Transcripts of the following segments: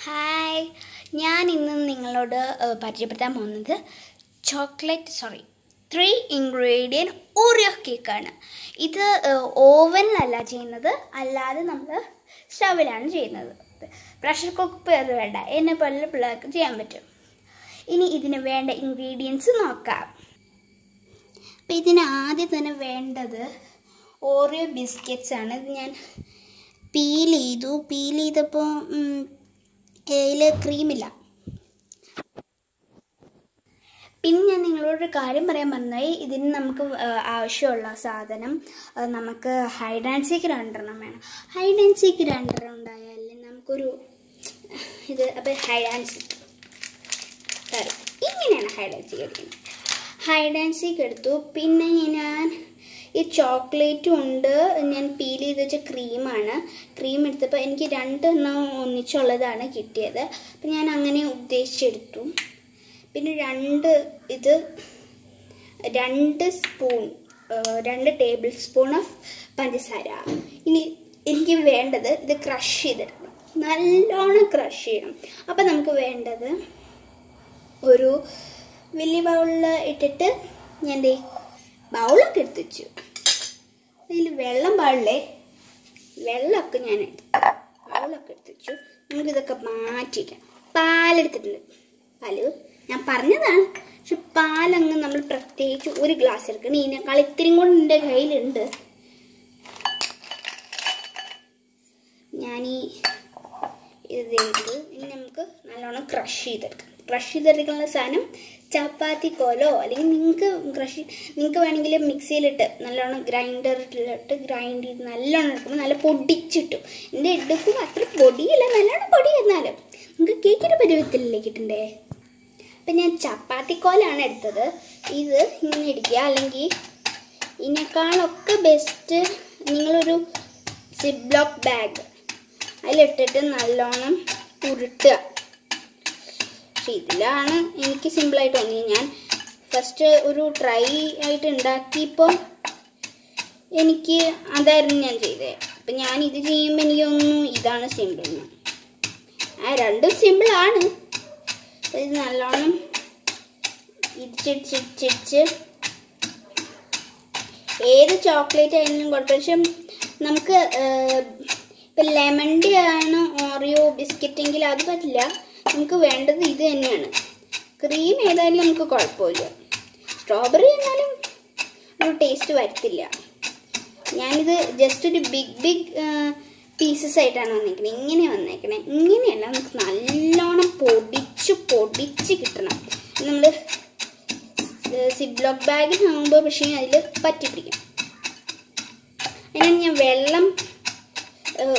Hi, ഞാൻ ഇന്ന് നിങ്ങളോട് പരിചയപ്പെടുത്താൻ പോകുന്നത് ത്രീ ഇൻഗ്രീഡിയൻറ്റ് ഓറിയോ കേക്കാണ്. ഇത് ഓവനിലല്ല ചെയ്യുന്നത്, അല്ലാതെ നമ്മൾ സ്റ്റവിലാണ് ചെയ്യുന്നത്. പ്രഷർ കുക്കർ വേണ്ട, എന്നെ പോലെ പിള്ളേർക്ക് ചെയ്യാൻ പറ്റും. ഇനി ഇതിന് വേണ്ട ഇൻഗ്രീഡിയൻസ് നോക്കാം. അപ്പം ഇതിന് ആദ്യം തന്നെ വേണ്ടത് ഓറിയോ ബിസ്ക്കറ്റ്സ് ആണ്. ഇത് ഞാൻ പീൽ ചെയ്തപ്പോൾ ഇതിൽ ക്രീമില്ല. പിന്നെ ഞാൻ നിങ്ങളോടൊരു കാര്യം പറയാൻ പറഞ്ഞാൽ, ഇതിന് നമുക്ക് ആവശ്യമുള്ള സാധനം നമുക്ക് ഹൈഡ് ആൻഡ് സീക്ക് രണ്ടെണ്ണം വേണം. ഹൈഡ് ആൻഡ് സീക്ക് രണ്ടെണ്ണം ഉണ്ടായാലേ നമുക്കൊരു ഇത്. അപ്പോൾ ഹൈഡ് ആൻഡ് സീക്ക് ഇങ്ങനെയാണ് ഹൈഡ് ആൻഡ് സീക്ക് എടുക്കുന്നത്. ഹൈഡ് ആൻഡ് സീക്ക് എടുത്തു. പിന്നെ ഞാൻ ഈ ചോക്ലേറ്റും ഉണ്ട്. ഞാൻ പീൽ ചെയ്ത് വെച്ച ക്രീമാണ്. ക്രീം എടുത്തപ്പോൾ എനിക്ക് 2 എണ്ണം ഒന്നിച്ചുള്ളതാണ് കിട്ടിയത്. അപ്പം ഞാൻ അങ്ങനെ ഉദ്ദേശിച്ചെടുത്തു. പിന്നെ 2 ടേബിൾ സ്പൂൺ ഓഫ് പഞ്ചസാര. ഇനി എനിക്ക് വേണ്ടത് ഇത് ക്രഷ് ചെയ്തെടുക്കണം, നല്ലോണം ക്രഷ് ചെയ്യണം. അപ്പം നമുക്ക് വേണ്ടത് ഒരു വലിയ ബൗളിൽ ഇട്ടിട്ട് ഞാൻ ബൗളൊക്കെ എടുത്ത് വെച്ചു. അതിൽ വെള്ളം പാടില്ലേ, വെള്ളമൊക്കെ ഞാൻ ബൗളൊക്കെ എടുത്ത് വെച്ചു. നമുക്കിതൊക്കെ മാറ്റിക്കാം. പാലെടുത്തിട്ടുണ്ട്. പാല് ഞാൻ പറഞ്ഞതാണ്, പക്ഷെ പാലങ്ങ് നമ്മൾ പ്രത്യേകിച്ച് 1 ഗ്ലാസ് എടുക്കണം. ഇതിനേക്കാൾ ഇത്തിരി കൊണ്ട് എൻ്റെ കയ്യിലുണ്ട്. ഞാനീ ഇത് ഇനി നമുക്ക് നല്ലോണം ക്രഷ് ചെയ്തെടുക്കാം. ക്രഷ് ചെയ്തെടുക്കാനുള്ള സാധനം ചപ്പാത്തിക്കോലോ അല്ലെങ്കിൽ നിങ്ങൾക്ക് വേണമെങ്കിൽ മിക്സിയിലിട്ട് നല്ലോണം ഗ്രൈൻഡറിലിട്ട് ഗ്രൈൻഡ് ചെയ്ത് നല്ലോണം എടുക്കുമ്പോൾ നല്ല പൊടിച്ചിട്ടു. എൻ്റെ എടുക്കും അത്ര പൊടിയല്ല, നല്ലോണം പൊടി എന്നാലും നമുക്ക് കേക്കിൻ്റെ പരുവത്തിലല്ലേ കിട്ടണ്ടേ. അപ്പം ഞാൻ ചപ്പാത്തിക്കോലാണ് എടുത്തത്. ഇത് ഇങ്ങനെ ഇടിക്കുക, അല്ലെങ്കിൽ ഇതിനേക്കാളൊക്കെ ബെസ്റ്റ് നിങ്ങളൊരു സിബ്ലോക്ക് ബാഗ് അതിലിട്ടിട്ട് നല്ലോണം ഉരുട്ടുക. പക്ഷെ ഇതിലാണ് എനിക്ക് സിമ്പിളായിട്ട് തോന്നിയത്. ഞാൻ ഫസ്റ്റ് ഒരു ട്രൈ ആയിട്ട് ഉണ്ടാക്കിയപ്പോൾ എനിക്ക് അതായിരുന്നു ഞാൻ ചെയ്തത്. അപ്പം ഞാൻ ഇത് ചെയ്യുമ്പോൾ എനിക്ക് തോന്നുന്നു ഇതാണ് സിമ്പിൾ. രണ്ടും സിമ്പിളാണ്. ഇത് നല്ലോണം ഇടിച്ചിടിച്ചിടിച്ച് ഏത് ചോക്ലേറ്റ് ആയാലും കുഴപ്പമില്ല. പക്ഷെ നമുക്ക് ഇപ്പം ലെമണിൻ്റെ ആണ് ഓറിയോ ബിസ്ക്കറ്റെങ്കിൽ അത് പറ്റില്ല. നമുക്ക് വേണ്ടത് ഇത് തന്നെയാണ്. ക്രീം ഏതായാലും നമുക്ക് കുഴപ്പമില്ല. സ്ട്രോബെറി എന്നാലും ഒരു ടേസ്റ്റ് വരത്തില്ല. ഞാനിത് ജസ്റ്റ് ഒരു ബിഗ് പീസസ് ആയിട്ടാണ് വന്നേക്കണേ. ഇങ്ങനെ വന്നേക്കണേ, ഇങ്ങനെയല്ല. നമുക്ക് നല്ലോണം പൊടിച്ച് കിട്ടണം. നമ്മൾ സിബ്ലോക്ക് ബാഗിനാകുമ്പോൾ പക്ഷേ അതിൽ പറ്റിപ്പിടിക്കും. അതിനാണ് ഞാൻ വെള്ളം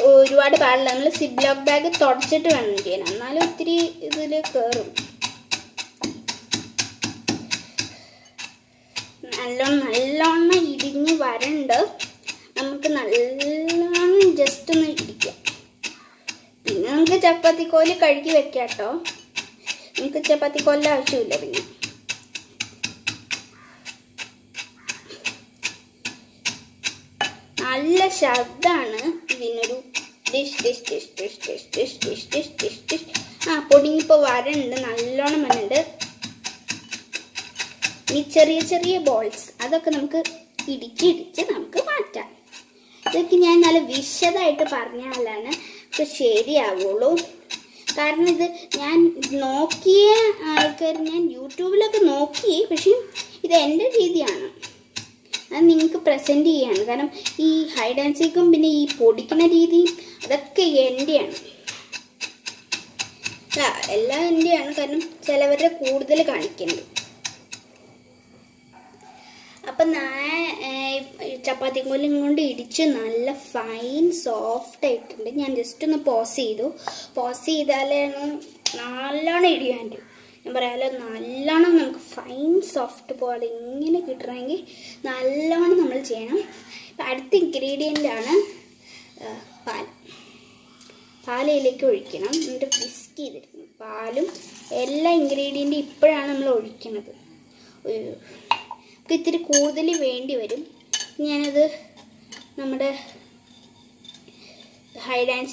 ഒരുപാട് പാടില്ല. നമ്മൾ സിബ്ലോക്ക് ബാഗ് തുടച്ചിട്ട് വേണം ചെയ്യാൻ, എന്നാലും ഒത്തിരി ഇതിൽ കയറും. നല്ലോണം ഇടിഞ്ഞ് വരണ്ട്. നമുക്ക് നല്ലോണം ജസ്റ്റ് ഒന്ന് ഇടിക്കാം. പിന്നെ നമുക്ക് ചപ്പാത്തിക്കോല് കഴുകി വെക്കാം കേട്ടോ. നമുക്ക് ചപ്പാത്തിക്കോലിൻ്റെ ആവശ്യമില്ല. പിന്നെ നല്ല ശബ്ദമാണ് ഇതിനൊരു ഡിഷ് ഡിഷ് ഡിഷ് ഡിഷ് ഡിഷ് ഡിഷ് ഡിഷ് ഡിഷ് ഡിഷ് ഡിഷ്. പൊടിങ്ങിപ്പോൾ വരണ്ട്, നല്ലോണം വരണ്ട്. ഈ ചെറിയ ബോൾസ് അതൊക്കെ നമുക്ക് ഇടിച്ച് നമുക്ക് മാറ്റാം. ഇതൊക്കെ ഞാൻ നല്ല വിശദമായിട്ട് പറഞ്ഞാലാണ് ഇത് ശരിയാവുള്ളൂ. കാരണം ഇത് ഞാൻ നോക്കിയ ആൾക്കാർ, ഞാൻ യൂട്യൂബിലൊക്കെ നോക്കി, പക്ഷേ ഇത് എൻ്റെ രീതിയാണ്. അത് നിങ്ങൾക്ക് പ്രസൻറ്റ് ചെയ്യാണ്. കാരണം ഈ ഹൈഡ് ആൻഡ് സീക്കും പിന്നെ ഈ പൊടിക്കുന്ന രീതിയും അതൊക്കെ എൻ്റെയാണ്. എല്ലാം എൻ്റെയാണ്. കാരണം ചിലവരുടെ കൂടുതൽ കാണിക്കുന്നുണ്ട്. അപ്പം ചപ്പാത്തിക്കോലും കൊണ്ട് ഇടിച്ച് നല്ല ഫൈൻ സോഫ്റ്റ് ആയിട്ടുണ്ട്. ഞാൻ ജസ്റ്റ് ഒന്ന് പോസ് ചെയ്താലാണ് നല്ലോണം ഇടിയാൻ. ഞാൻ പറയാമല്ലോ, നല്ലോണം നമുക്ക് ഫൈൻ സോഫ്റ്റ് പോലെ ഇങ്ങനെ കിട്ടണമെങ്കിൽ നല്ലോണം നമ്മൾ ചെയ്യണം. ഇപ്പം അടുത്ത ഇൻഗ്രീഡിയൻ്റാണ് പാലയിലേക്ക് ഒഴിക്കണം. എന്നിട്ട് വിസ്ക് ചെയ്തിരിക്കണം. പാലും എല്ലാ ഇൻഗ്രീഡിയൻറ്റും ഇപ്പോഴാണ് നമ്മൾ ഒഴിക്കുന്നത്. നമുക്ക് ഇത്തിരി കൂടുതൽ വേണ്ടി വരും. ഞാനത് നമ്മുടെ ഹൈഡ് ആൻഡ്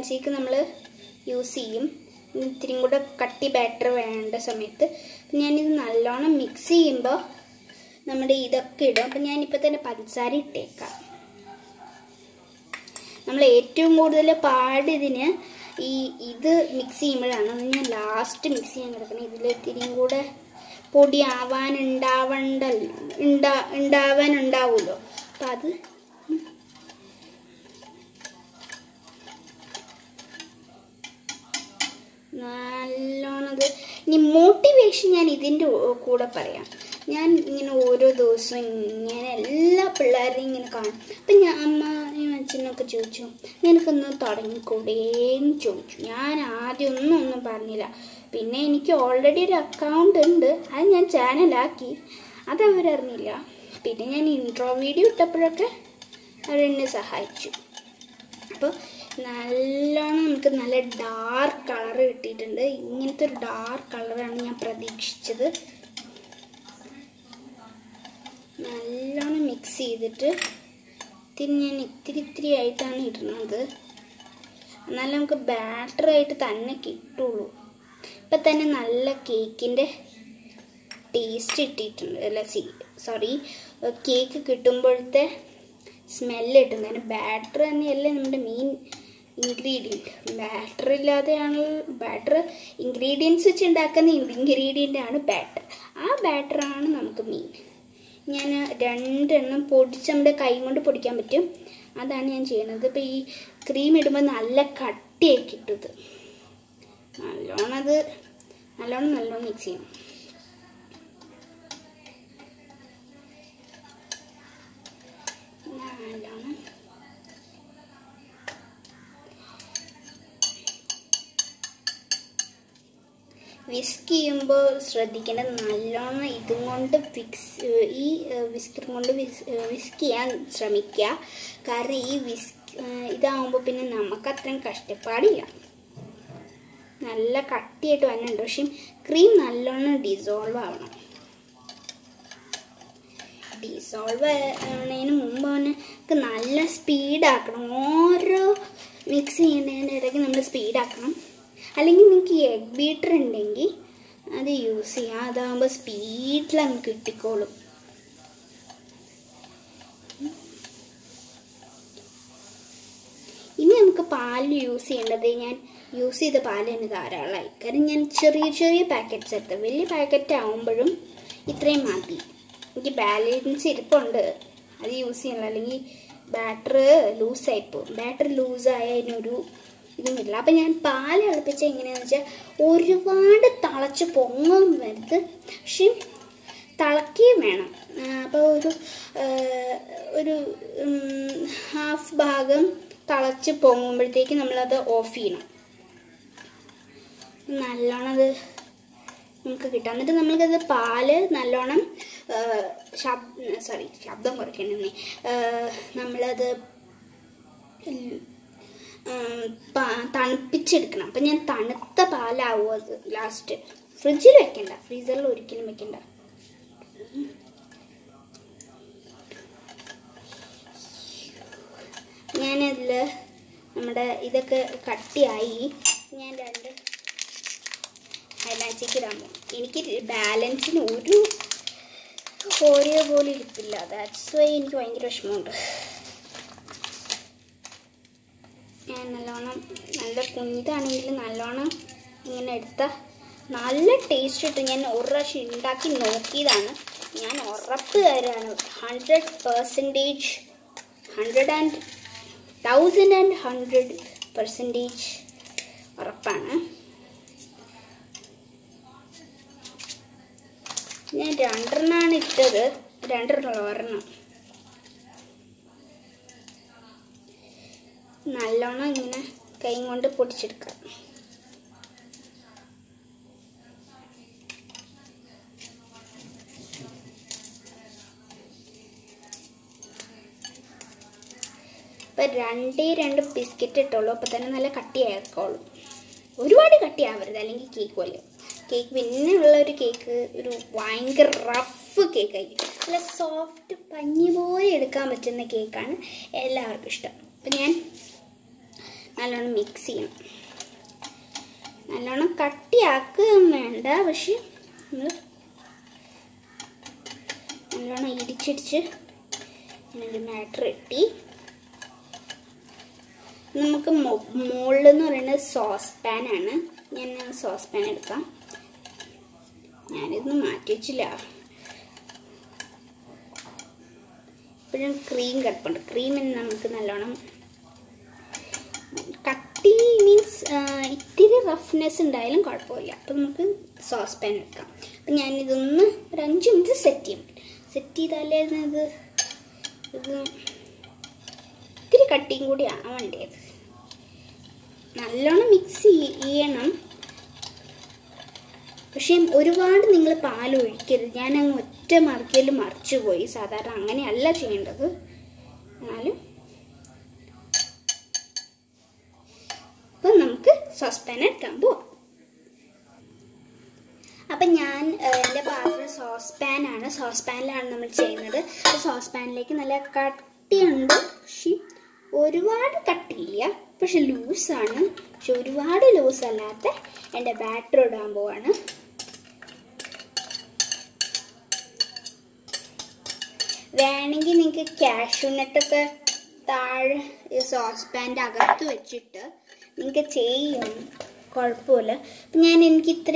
സീക്ക് നമ്മൾ യൂസ് ചെയ്യും. ഇത്തിരി കൂടെ കട്ടി ബാറ്റർ വേണ്ട സമയത്ത്. അപ്പം ഞാനിത് നല്ലോണം മിക്സ് ചെയ്യുമ്പോൾ നമ്മുടെ ഇതൊക്കെ ഇടും. അപ്പം ഞാനിപ്പോൾ തന്നെ പഞ്ചസാര ഇട്ടേക്കാം. നമ്മൾ ഏറ്റവും കൂടുതൽ പാട് ഇതിന് ഇത് മിക്സ് ചെയ്യുമ്പോഴാണ്. അത് ഞാൻ ലാസ്റ്റ് മിക്സ് ചെയ്യാൻ കിടക്കണം. ഇതിൽ ഇത്തിരിയും കൂടെ പൊടി ഉണ്ടാവാനുണ്ടാവുമല്ലോ. അപ്പം അത് നല്ലോണം. ഇനി മോട്ടിവേഷൻ ഞാൻ ഇതിൻ്റെ കൂടെ പറയാം. ഞാൻ ഇങ്ങനെ ഓരോ ദിവസവും ഇങ്ങനെ എല്ലാ പിള്ളേരെയും ഇങ്ങനെ കാണും. അപ്പം ഞാൻ അമ്മയും അച്ഛനൊക്കെ ചോദിച്ചു, നിനക്കൊന്ന് തുടങ്ങിക്കൂടേന്ന് ചോദിച്ചു. ഞാൻ ആദ്യം ഒന്നും പറഞ്ഞില്ല. പിന്നെ എനിക്ക് ഓൾറെഡി ഒരു അക്കൗണ്ട് ഉണ്ട്, അത് ഞാൻ ചാനലാക്കി. അതവരറിഞ്ഞില്ല. പിന്നെ ഞാൻ ഇൻട്രോ വീഡിയോ ഇട്ടപ്പോഴൊക്കെ അവരെന്നെ സഹായിച്ചു. അപ്പോൾ നല്ലോണം നമുക്ക് നല്ല ഡാർക്ക് കളർ കിട്ടിയിട്ടുണ്ട്. ഇങ്ങനത്തെ ഒരു ഡാർക്ക് കളറാണ് ഞാൻ പ്രതീക്ഷിച്ചത്. നല്ലോണം മിക്സ് ചെയ്തിട്ട് ഞാൻ ഇത്തിരി ആയിട്ടാണ് ഇടുന്നത്. എന്നാലും നമുക്ക് ബാറ്ററായിട്ട് തന്നെ കിട്ടുള്ളൂ. ഇപ്പം തന്നെ നല്ല കേക്കിൻ്റെ ടേസ്റ്റ് ഇട്ടിട്ടുണ്ട്. കേക്ക് കിട്ടുമ്പോഴത്തെ സ്മെല്ല് കിട്ടും. കാരണം ബാറ്റർ തന്നെയല്ലേ നമ്മുടെ മെയിൻ ഇൻഗ്രീഡിയൻറ്റ്. ബാറ്റർ ഇൻഗ്രീഡിയൻസ് വെച്ച് ഉണ്ടാക്കുന്ന ഇൻഗ്രീഡിയൻ്റ് ആണ് ബാറ്റർ. ആ ബാറ്ററാണ് നമുക്ക് മെയിൻ. ഞാൻ 2 എണ്ണം പൊടിച്ച് നമ്മുടെ കൈ കൊണ്ട് പൊടിക്കാൻ പറ്റും. അതാണ് ഞാൻ ചെയ്യുന്നത്. ഇപ്പോൾ ഈ ക്രീം ഇടുമ്പോൾ നല്ല കട്ടിയായി കിട്ടും. ഇത് നല്ലോണം മിക്സ് ചെയ്യണം. നല്ലോണം വിസ്ക് ചെയ്യുമ്പോൾ ശ്രദ്ധിക്കേണ്ടത് നല്ലോണം ഇതും കൊണ്ട് വിസ്കർ കൊണ്ട് വിസ്ക് ചെയ്യാൻ ശ്രമിക്കുക. കാരണം ഇതാവുമ്പോൾ പിന്നെ നമുക്ക് അത്രയും കഷ്ടപ്പാടില്ല. നല്ല കട്ടിയായിട്ട് വന്നിട്ടുണ്ട്. പക്ഷേ ക്രീം നല്ലോണം ഡിസോൾവ് ആവണം. ഡിസോൾവ് ആവുന്നതിന് മുമ്പ് അവനക്ക് നല്ല സ്പീഡാക്കണം. ഓരോ മിക്സ് ചെയ്യുന്നതിൻ്റെ ഇടയ്ക്ക് നമ്മൾ സ്പീഡാക്കണം. അല്ലെങ്കിൽ നിങ്ങൾക്ക് എഗ് ബീറ്റർ ഉണ്ടെങ്കിൽ അത് യൂസ് ചെയ്യാം. അതാകുമ്പോൾ സ്പീഡിൽ നമുക്ക് കിട്ടിക്കോളും. ഇനി നമുക്ക് പാൽ യൂസ് ചെയ്യേണ്ടത്, ഞാൻ യൂസ് ചെയ്ത പാൽ തന്നെ ധാരാളമായി. കാരണം ഞാൻ ചെറിയ പാക്കറ്റ്സ് എടുത്ത്, വലിയ പാക്കറ്റ് ആകുമ്പോഴും ഇത്രയും മതി. എനിക്ക് ബാലൻസ് ഇരിപ്പുണ്ട്, അത് യൂസ് ചെയ്യണം. അല്ലെങ്കിൽ ബാറ്റർ ലൂസായിപ്പോവും. ബാറ്റർ ലൂസായ അതിനൊരു ഇതുമില്ല. അപ്പം ഞാൻ പാൽ തിളപ്പിച്ച എങ്ങനെയാണെന്ന് വെച്ചാൽ ഒരുപാട് തിളച്ച് പൊങ്ങും വരുത്, പക്ഷെ തിളക്കുകയും വേണം. അപ്പോൾ ഒരു ഹാഫ് ഭാഗം തിളച്ച് പൊങ്ങുമ്പോഴത്തേക്ക് നമ്മളത് ഓഫ് ചെയ്യണം. നല്ലോണം അത് നമുക്ക് കിട്ടും. എന്നിട്ട് നമ്മൾക്കത് പാല് നല്ലോണം ശബ്ദം കുറയ്ക്കണമെന്നേ, നമ്മളത് തണുപ്പിച്ചെടുക്കണം. അപ്പം ഞാൻ തണുത്ത പാലാവും അത് ലാസ്റ്റ്. ഫ്രിഡ്ജിൽ വെക്കണ്ട, ഫ്രീസറിൽ ഒരിക്കലും വെക്കണ്ട. ഞാനതിൽ നമ്മുടെ ഇതൊക്കെ കട്ടിയായി. ഞാൻ 2 ഹൈലാൻസിക്ക് ഇടാൻ പോകും. എനിക്ക് ബാലൻസിന് ഒരു ഓറിയോ പോലും ഇരിപ്പില്ല. ദാറ്റ്സ് വൈ എനിക്ക് ഭയങ്കര വിഷമമുണ്ട്. ഞാൻ നല്ലോണം നല്ല കുഞ്ഞിതാണെങ്കിൽ നല്ലോണം ഇങ്ങനെ എടുത്താൽ നല്ല ടേസ്റ്റ് കിട്ടും. ഞാൻ ഒരു പ്രാവശ്യം ഉണ്ടാക്കി നോക്കിയതാണ്. ഞാൻ ഉറപ്പ് തരാണ്, 100% 1000% ഉറപ്പാണ്. ഞാൻ 2 എണ്ണമാണ് ഇട്ടത്, 2 ഒരെണ്ണം. നല്ലോണം ഇങ്ങനെ കൈ കൊണ്ട് പൊടിച്ചെടുക്കാം. ഇപ്പം 2 ബിസ്ക്കറ്റ് ഇട്ടുള്ളൂ. അപ്പം തന്നെ നല്ല കട്ടിയായിക്കോളും. ഒരുപാട് കട്ടിയാവരുത്, അല്ലെങ്കിൽ കേക്ക് പോലെ. കേക്ക് പിന്നെ ഉള്ളൊരു കേക്ക് ഒരു ഭയങ്കര റഫ് കേക്കായി, നല്ല സോഫ്റ്റ് പഞ്ഞി പോലെ എടുക്കാൻ പറ്റുന്ന കേക്കാണ് എല്ലാവർക്കും ഇഷ്ടം. അപ്പം ഞാൻ നല്ലോണം മിക്സ് ചെയ്യണം. നല്ലോണം കട്ടിയാക്കുകയും വേണ്ട, പക്ഷെ നമ്മൾ നല്ലോണം ഇടിച്ചിടിച്ച് ഇതിൻ്റെ മാറ്റർ കിട്ടി. നമുക്ക് മുകളിലെന്ന് പറയുന്നത് സോസ് പാനാണ്. ഞാൻ സോസ് പാൻ എടുക്കാം. ഞാനിതൊന്നും മാറ്റി വെച്ചില്ല. ഇപ്പോഴും ക്രീം കിടപ്പുണ്ട്. ക്രീമിന് നമുക്ക് നല്ലോണം കട്ടി മീൻസ് ഇത്തിരി റഫ്നെസ് ഉണ്ടായാലും കുഴപ്പമില്ല. അപ്പോൾ നമുക്ക് സോസ് പാൻ എടുക്കാം. അപ്പം ഞാനിതൊന്ന് ഒരു 5 മിനിറ്റ് സെറ്റ് ചെയ്താലേ ഇത് ഇത്തിരി കട്ടിയും കൂടി ആവേണ്ടത്. നല്ലോണം മിക്സ് ചെയ്യണം. പക്ഷേ ഒരുപാട് നിങ്ങൾ പാൽ ഒഴിക്കരുത്. ഞാൻ അങ്ങ് ഒറ്റ മറിക്കൽ മറിച്ചു പോയി. സാധാരണ അങ്ങനെയല്ല ചെയ്യേണ്ടത്. എന്നാലും അപ്പം നമുക്ക് സോസ് പാൻ എടുക്കാൻ പോവാം. അപ്പം ഞാൻ എൻ്റെ പാത്രം സോസ് പാനാണ്. സോസ് പാനിലാണ് നമ്മൾ ചെയ്യുന്നത്. സോസ് പാനിലേക്ക് നല്ല കട്ടിയുണ്ട്, പക്ഷേ ഒരുപാട് കട്ടിയില്ല, പക്ഷെ ലൂസാണ്. പക്ഷെ ഒരുപാട് ലൂസ് അല്ലാത്ത എൻ്റെ ബാറ്റർ ഇടാൻ പോവാണ്. വേണമെങ്കിൽ നിങ്ങൾക്ക് കാഷ്യൂ നട്ടൊക്കെ താഴെ ഈ സോസ് പാൻ്റെ അകത്ത് വെച്ചിട്ട് നിങ്ങൾക്ക് ചെയ്യും, കുഴപ്പമില്ല. എനിക്ക് ഇത്ര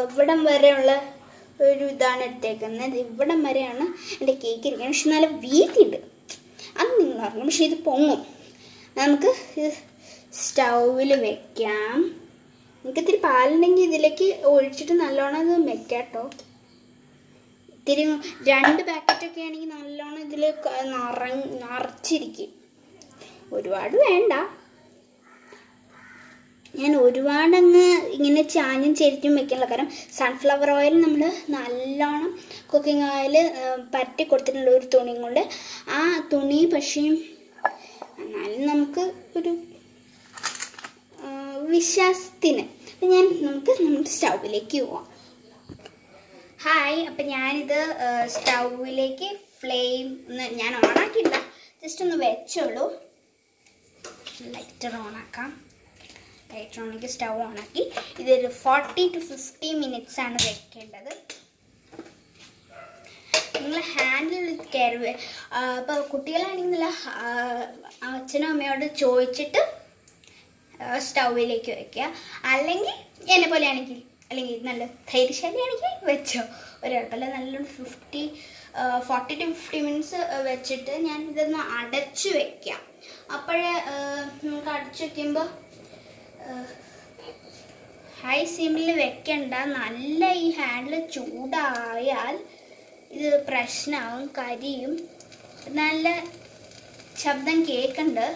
ഇവിടം വരെയുള്ള ഒരു ഇതാണ് എടുത്തേക്കുന്നത്. ഇവിടം വരെയാണ് എൻ്റെ കേക്ക് ഇരിക്കുന്നത്. പക്ഷെ നല്ല വീതിയുണ്ട്, അത് നിങ്ങൾ അറിഞ്ഞു. പക്ഷെ ഇത് പൊങ്ങും. നമുക്ക് ഇത് സ്റ്റൗവിൽ വെക്കാം. നിങ്ങൾക്ക് ഇത്തിരി പാലുണ്ടെങ്കിൽ ഇതിലേക്ക് ഒഴിച്ചിട്ട് നല്ലോണം ഇത് വെക്കാം കേട്ടോ. ഇത്തിരി 2 പാക്കറ്റൊക്കെ ആണെങ്കിൽ നല്ലോണം ഇതിൽ നിറച്ചിരിക്കും. ഒരുപാട് വേണ്ട. ഞാൻ ഒരുപാടങ്ങ് ഇങ്ങനെ ചാഞ്ഞും ചെരിച്ചും വെക്കാനുള്ള കാരണം സൺഫ്ലവർ ഓയിൽ നമ്മൾ നല്ലോണം കുക്കിംഗ് ഓയിൽ പരട്ടി കൊടുത്തിട്ടുള്ള ഒരു തുണിയും കൊണ്ട് ആ തുണി പക്ഷേ എന്നാലും നമുക്ക് ഒരു വിശ്വാസത്തിന് നമുക്ക് നമ്മുടെ സ്റ്റൗവിലേക്ക് പോവാം. ഹായ്, അപ്പം ഞാനിത് സ്റ്റൗവിലേക്ക് ഫ്ലെയിം ഞാൻ ഓണാക്കിയില്ല, ജസ്റ്റ് ഒന്ന് വെച്ചോളൂ. ലൈറ്റർ ഓണാക്കാം. ലൈറ്റർ ഓണാക്കി സ്റ്റൗ ഓണാക്കി ഇതൊരു 40 to 50 മിനിറ്റ്സ് ആണ് വെക്കേണ്ടത്. നിങ്ങൾ ഹാൻഡിൽ കയറുക. ഇപ്പോൾ കുട്ടികളാണെങ്കിൽ അച്ഛനും അമ്മയോട് ചോദിച്ചിട്ട് സ്റ്റൗവിലേക്ക് വയ്ക്കുക. അല്ലെങ്കിൽ എന്നെ പോലെ ആണെങ്കിൽ, അല്ലെങ്കിൽ നല്ല ധൈര്യശാലിയാണെങ്കിൽ വെച്ചോ, ഒരു കുഴപ്പമില്ല. നല്ലോണം 40 to 50 മിനിറ്റ്സ് വെച്ചിട്ട് ഞാൻ ഇതൊന്ന് അടച്ചു വെക്കാം. അപ്പോഴേ നമുക്ക് അടച്ചു വയ്ക്കുമ്പോൾ ഹൈ സിമ്മിൽ വെക്കണ്ട. നല്ല ഈ ഹാൻഡിൽ ചൂടായാൽ ഇത് പ്രശ്നമാവും, കരിയും. നല്ല ശബ്ദം കേൾക്കുന്നുണ്ട്.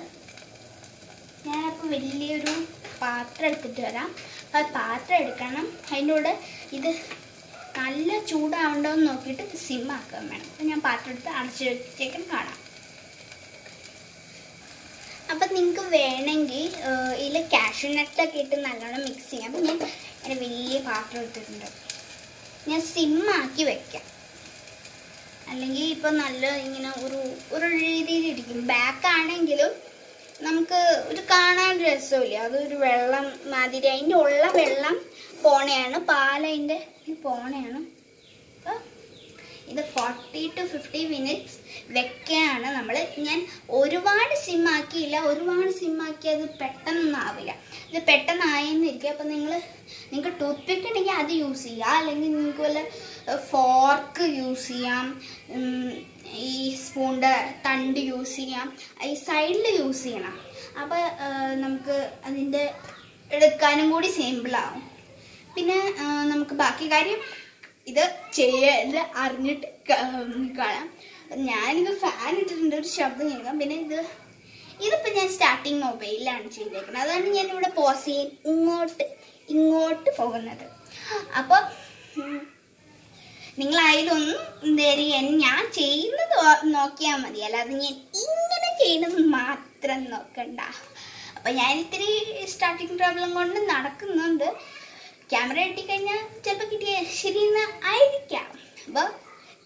ഞാനപ്പോൾ വലിയൊരു പാത്രം എടുത്തിട്ട് വരാം. അപ്പോൾ പാത്രം എടുക്കണം. അതിൻ്റെ കൂടെ ഇത് നല്ല ചൂടാവണ്ടോയെന്ന് നോക്കിയിട്ട് സിമ്മാക്കാൻ വേണം. അപ്പോൾ ഞാൻ പാത്രം എടുത്ത് അടച്ചു വെച്ചേക്കും കാണാം. അപ്പം നിങ്ങൾക്ക് വേണമെങ്കിൽ ഇതിൽ കാഷ്യൂ നട്ടൊക്കെ ഇട്ട് നല്ലോണം മിക്സ് ചെയ്യാം. അപ്പം ഞാൻ എൻ്റെ വലിയ പാത്രം എടുത്തിട്ടുണ്ട്. ഞാൻ സിമ്മാക്കി വെക്കാം. അല്ലെങ്കിൽ ഇപ്പം നല്ല ഇങ്ങനെ ഒരു രീതിയിലിരിക്കും. ബാക്കാണെങ്കിലും നമുക്ക് ഒരു കാണാൻ രസമില്ല. അതൊരു വെള്ളം മാതിരി, അതിൻ്റെ ഉള്ള വെള്ളം പോണയാണ്, പാലതിൻ്റെ പോണയാണ്. അപ്പോൾ ഇത് 40 to 50 മിനിറ്റ്സ് വെക്കുകയാണ് നമ്മൾ. ഞാൻ ഒരുപാട് സിമ്മാക്കിയില്ല. ഒരുപാട് സിമ്മാക്കി അത് പെട്ടെന്നൊന്നും ആവില്ല. ഇത് പെട്ടെന്നായെന്നിരിക്കും. അപ്പം നിങ്ങൾക്ക് ടൂത്ത് പിക്ക് ഉണ്ടെങ്കിൽ അത് യൂസ് ചെയ്യുക. അല്ലെങ്കിൽ നിങ്ങൾക്ക് വല്ല ഫോർക്ക് യൂസ് ചെയ്യാം, ഈ സ്പൂണിൻ്റെ തണ്ട് യൂസ് ചെയ്യാം, ഈ സൈഡിൽ യൂസ് ചെയ്യണം. അപ്പോൾ നമുക്ക് അതിൻ്റെ എടുക്കാനും കൂടി സിമ്പിളാവും. പിന്നെ നമുക്ക് ബാക്കി കാര്യം ഇത് ചെയ്യൽ അറിഞ്ഞിട്ട് കാണാം. ഞാനിത് ഫാൻ ഇട്ടിട്ടുണ്ട്, ഒരു ശബ്ദം കേൾക്കാം. പിന്നെ ഇതിപ്പോൾ ഞാൻ സ്റ്റാർട്ടിങ് മൊബൈലിലാണ് ചെയ്തേക്കുന്നത്. അതാണ് ഞാനിവിടെ പോസ് ചെയ്യാൻ ഇങ്ങോട്ട് പോകുന്നത്. അപ്പോൾ നിങ്ങൾ അതിലൊന്നും ഞാൻ ചെയ്യുന്നത് നോക്കിയാൽ മതി, അല്ലാതെ ഞാൻ ഇങ്ങനെ ചെയ്യുന്നത് മാത്രം നോക്കണ്ട. അപ്പം ഞാനിത്തിരി സ്റ്റാർട്ടിങ് പ്രോബ്ലം കൊണ്ട് നടക്കുന്നുണ്ട്. ക്യാമറ കിട്ടിക്കഴിഞ്ഞാൽ ചിലപ്പോൾ കിട്ടിയ ശരിയെന്ന് ആയിരിക്കാം. അപ്പോൾ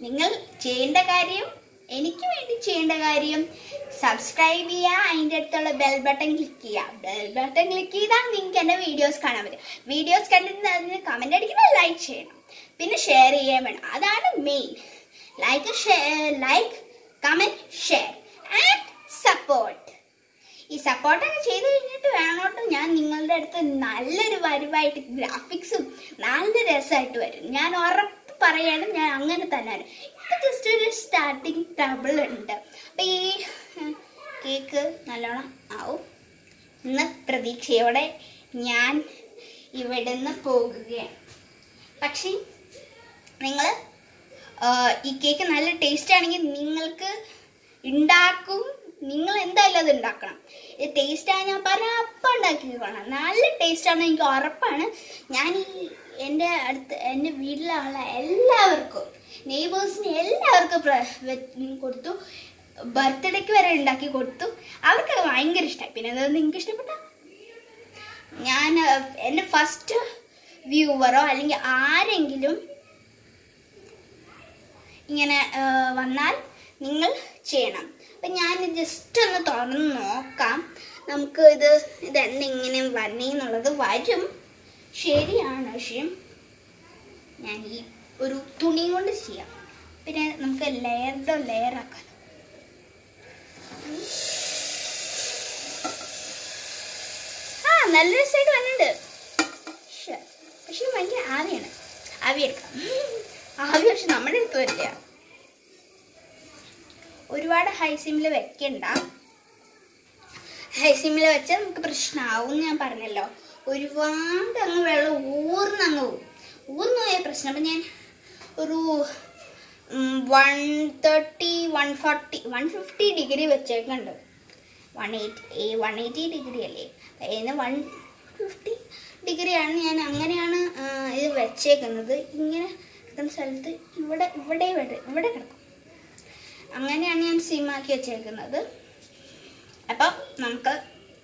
നിങ്ങൾ ചെയ്യേണ്ട കാര്യം എനിക്ക് വേണ്ടി ചെയ്യേണ്ട കാര്യം സബ്സ്ക്രൈബ് ചെയ്യുക, അതിൻ്റെ അടുത്തുള്ള ബെൽ ബട്ടൺ ക്ലിക്ക് ചെയ്യുക. ബെൽ ബട്ടൺ ക്ലിക്ക് ചെയ്താൽ നിങ്ങൾക്ക് എൻ്റെ വീഡിയോസ് കാണാൻ പറ്റും. വീഡിയോസ് കണ്ടിട്ട് അതിന് കമൻറ്റ് അടിക്കണം, ലൈക്ക് ചെയ്യണം, പിന്നെ ഷെയർ ചെയ്യാൻ വേണം. അതാണ് main. Like, comment, share and support. ഈ സപ്പോർട്ടൊക്കെ ചെയ്ത് കഴിഞ്ഞിട്ട് വേണോട്ടോ ഞാൻ നിങ്ങളുടെ അടുത്ത് നല്ലൊരു വരവായിട്ട് ഗ്രാഫിക്സും നല്ല രസമായിട്ട് വരും. ഞാൻ ഉറപ്പ് പറയണം, ഞാൻ അങ്ങനെ തന്നെ വരും. ഇപ്പം ജസ്റ്റ് ഒരു സ്റ്റാർട്ടിങ് ട്രബിൾ ഉണ്ട്. അപ്പം ഈ കേക്ക് നല്ലോണം ആവും എന്ന പ്രതീക്ഷയോടെ ഞാൻ ഇവിടെ നിന്ന് പോകുകയാണ്. പക്ഷേ നിങ്ങൾ ഈ കേക്ക് നല്ല ടേസ്റ്റ് ആണെങ്കിൽ നിങ്ങൾക്ക് ഉണ്ടാക്കും. നിങ്ങൾ എന്തായാലും അത് ഉണ്ടാക്കണം. ഇത് ടേസ്റ്റാണ് ഞാൻ പറഞ്ഞ അപ്പം ഉണ്ടാക്കിക്കോളാം. നല്ല ടേസ്റ്റാണ്, എനിക്ക് ഉറപ്പാണ്. ഞാൻ എൻ്റെ വീട്ടിലുള്ള എല്ലാവർക്കും, നെയ്ബേഴ്സിന് എല്ലാവർക്കും കൊടുത്തു. ബർത്ത്ഡേക്ക് വരെ ഉണ്ടാക്കി കൊടുത്തു. അവർക്കത് ഭയങ്കര ഇഷ്ടമായി. പിന്നെ അത് നിങ്ങൾക്ക് ഇഷ്ടപ്പെട്ട ഞാൻ എൻ്റെ ഫസ്റ്റ് വ്യൂവറോ അല്ലെങ്കിൽ ആരെങ്കിലും ഇങ്ങനെ വന്നാൽ നിങ്ങൾ ചെയ്യണം. അപ്പം ഞാൻ ജസ്റ്റ് ഒന്ന് തുറന്ന് നോക്കാം. നമുക്ക് ഇതെന്തെങ്ങനെ വന്നേന്നുള്ളത് വരും, ശരിയാണ്. പക്ഷേ ഞാൻ ഈ ഒരു തുണി കൊണ്ട് ചെയ്യാം. പിന്നെ നമുക്ക് ലെയർ ആക്കാം. നല്ല രസമായിട്ട് വന്നിട്ടുണ്ട്. പക്ഷെ ഭയങ്കര ആവിയാണ്. ആവി എടുക്കാം. ആവി പക്ഷെ നമ്മുടെ അടുത്ത് വരില്ല. ഒരുപാട് ഹൈ സിമ്മിൽ വെക്കണ്ട. ഹൈ സിമ്മിൽ വെച്ചാൽ നമുക്ക് പ്രശ്നമാവും. ഞാൻ പറഞ്ഞല്ലോ, ഒരുപാട് അങ്ങ് വെള്ളം ഊർന്നങ്ങ് പോകും. ഊർന്നു പോയ പ്രശ്നം. അപ്പം ഞാൻ ഒരു 130, 140, 150 ഡിഗ്രി വെച്ചേക്കുന്നുണ്ട്. 180 ഡിഗ്രി അല്ലേ, അതിന് 150 ഡിഗ്രിയാണ്. ഞാൻ അങ്ങനെയാണ് ഇത് വെച്ചേക്കുന്നത്. ഇങ്ങനെ കിടക്കുന്ന സ്ഥലത്ത് ഇവിടെ കിടക്കും. അങ്ങനെയാണ് ഞാൻ സിമ്മാക്കി വെച്ചേക്കുന്നത്. അപ്പം നമുക്ക്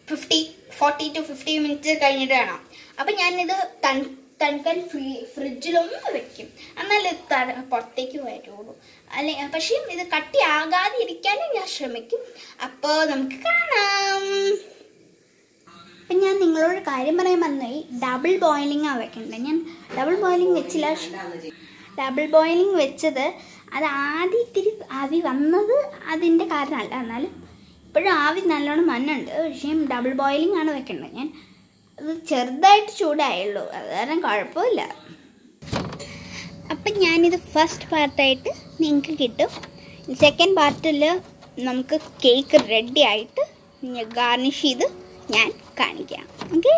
40 to 50 മിനിറ്റ് കഴിഞ്ഞിട്ട് വേണം. അപ്പം ഞാനിത് തണുക്കാൻ ഫ്രിഡ്ജിലൊന്ന് വെക്കും, എന്നാലേ പുറത്തേക്ക് വരുള്ളൂ. പക്ഷേ ഇത് കട്ടിയാകാതെ ഇരിക്കാനും ഞാൻ ശ്രമിക്കും. അപ്പോൾ നമുക്ക് കാണാം. അപ്പം ഞാൻ നിങ്ങളോട് കാര്യം പറയാൻ വന്നായി, ഡബിൾ ബോയിലിംഗാണ് വെക്കേണ്ടത്. ഞാൻ ഡബിൾ ബോയിലിംഗ് വെച്ചില്ല. ഡബിൾ ബോയിലിംഗ് വെച്ചത് അത് ആദ്യം ഇത്തിരി ആവി വന്നത് അതിൻ്റെ കാരണമല്ല. എന്നാലും ഇപ്പോഴും ആവി നല്ലോണം വന്നുണ്ട്. പക്ഷേ ഡബിൾ ബോയിലിംഗ് ആണ് വെക്കേണ്ടത്. ഞാൻ അത് ചെറുതായിട്ട് ചൂടായുള്ളൂ, അത് കാരണം കുഴപ്പമില്ല. അപ്പം ഞാനിത് ഫസ്റ്റ് പാർട്ടായിട്ട് നിങ്ങൾക്ക് കിട്ടും. സെക്കൻഡ് പാർട്ടിൽ നമുക്ക് കേക്ക് റെഡി ആയിട്ട് ഗാർണിഷ് ചെയ്ത് ഞാൻ കാണിക്കാം. ഓക്കെ.